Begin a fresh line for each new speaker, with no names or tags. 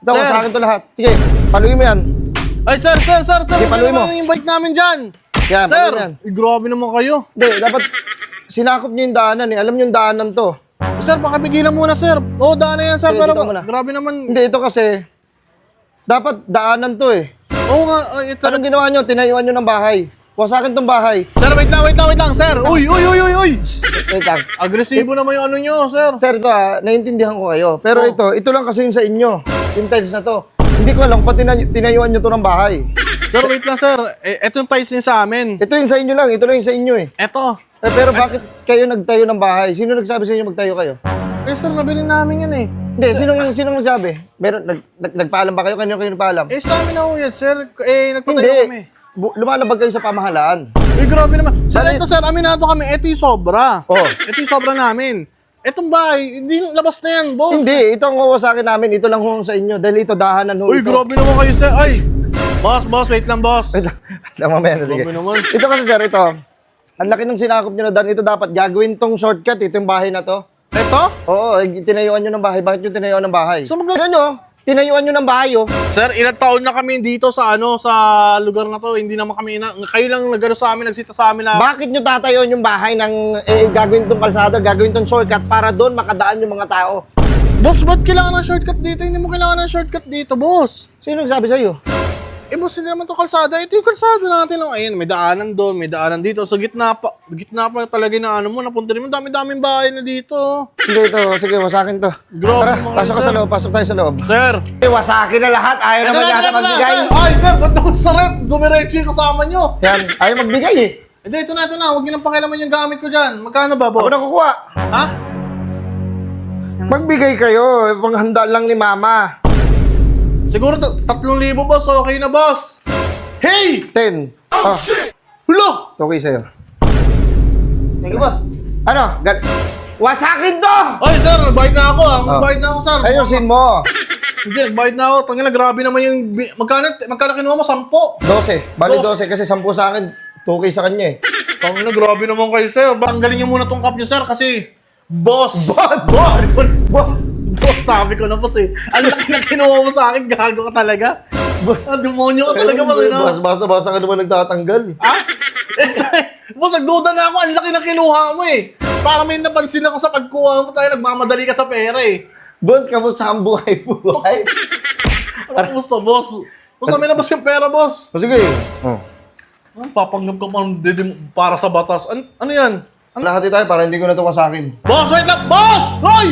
Ito,
Sir.
sa akin to lahat. Sige, paluin mo yan.
Ay, sir.
Sige, paluin mo.
Ano yung bike namin dyan?
Yan,
Sir,
paluin mo yan.
grabe naman kayo.
Hindi, dapat sinakop nyo yung daanan eh. Alam nyo yung daanan to.
Sir, pakipigilan muna, sir. Oo, daan na yan, sir.
Sige,
Pero
dito muna.
grabe naman.
Hindi, ito kasi, dapat daanan to eh.
Oo nga. Ay, ito.
Anong ginawa nyo? Tinayuan nyo ng bahay. Kuha sa akin tong bahay.
Sir, wait lang, sir. Uy.
Wait lang.
Agresibo naman yung ano nyo, sir.
Sir, ito naiintindihan ko kayo. Pero ito lang kasi yung sa inyo. Yung tiles na to. Hindi ko alam, pati tinayuan nyo to ng bahay.
Sir, wait lang, sir. Ito yung tiles niya sa amin.
Ito yung sa inyo lang, ito lang yung sa inyo eh.
Eto.
Pero bakit kayo nagtayo ng bahay? Sino nagsabi sa inyo magtayo kayo?
Eh, sir, nabili namin yan eh.
Hindi, sino nagsabi? Meron, nagpaalam ba kayo? Kanino kayo nagpaalam?
Eh, sa amin na ho yan, sir. Nagpatayo kami.
Lumalabag kayo sa pamahalaan.
Eh, grabe naman. Sir, ito, sir, aminado kami. Ito yung sobra.
Oh.
Ito yung sobra namin. Itong bahay, hindi labas na yan, boss.
Hindi, ito ang kuha sa akin namin. Ito lang ho sa inyo. Dahil ito, dahanan ho
Uy,
ito.
grabe naman kayo, sir. Ay! Boss, wait lang, boss.
Wait lang, mamaya na, sige.
Grabe naman.
Ito kasi sir, ito. Ang laki ng sinakop nyo na dan. Ito dapat gagawin tong shortcut. Ito yung bahay na to.
Ito?
Oo, tinayuan nyo ng bahay. Bakit nyo tinayuan ng bahay?
So,
Tignan nyo, tinayuan nyo ng bahay, oh.
Sir, ilang taon na kami dito sa sa lugar na to. Hindi naman kami kayo lang nagano sa amin, nagsita sa amin na
Bakit nyo tatayuan yung bahay ng gagawin tong kalsada, gagawin tong shortcut para doon makadaan yung mga tao?
Boss, ba't kailangan ng shortcut dito? Hindi mo kailangan ng shortcut dito, boss.
Sino nagsabi sa'yo?
Eh, boss, hindi naman to kalsada. Ito yung kalsada natin. Oh. Ayun, may daanan doon, may daanan dito. Sa gitna pa talaga na ano mo, napunta rin mo. Dami-daming bahay na dito.
Hindi ito, sige, wasakin to.
Grabe
Tara,
mga
pasok ka
sir.
sa loob, pasok tayo sa loob.
Sir!
Wasakin na lahat, ayaw naman yata magbigay.
Sir. Ay, sir, ba't ako sa rep? Dumiretso yung kasama nyo.
Yan, ayaw magbigay eh.
Hindi, ito na. Huwag nyo nang pakialaman yung gamit ko dyan. Magkano ba, boss?
Ako na kukuha.
Ha?
Magbigay kayo, panghanda lang ni mama.
Siguro 3,000, boss. Okay na, boss. Hey!
10. Oh,
Hulo!
okay sa'yo.
Thank you, boss.
Ano? Wasakin to!
Ay, sir, nagbayad na ako. Nagbayad na ako, sir.
Ayusin mo.
Hindi, nagbayad na ako. Tangina, grabe naman yung... Magkano kinuha mo? 10?
12. Bali 12 kasi 10 sa akin. 2K sa kanya eh.
Tangina, grabe naman kayo, sir. Tanggalin niyo muna tong cup niyo, sir, kasi... Boss!
Boss!
Sabi ko na, boss eh. Ang laki na kinuha mo sa akin, gago ka talaga. Demonyo ka talaga, boss.
Basta ka naman nagtatanggal.
Ha? Boss, nagduda na ako. Ang laki na kinuha mo eh. Para may napansin ako sa pagkuha mo tayo. Nagmamadali ka sa pera eh.
Boss, kamusta ang buhay-buhay?
Kamusta, boss? Boss, may nabas yung pera, boss.
O sige. Oh.
Papanggap ka pang para sa batas. Ano yan?
Lahat tayo para hindi ko na ito wasakin.
Boss, wait lang! Boss! Hoy!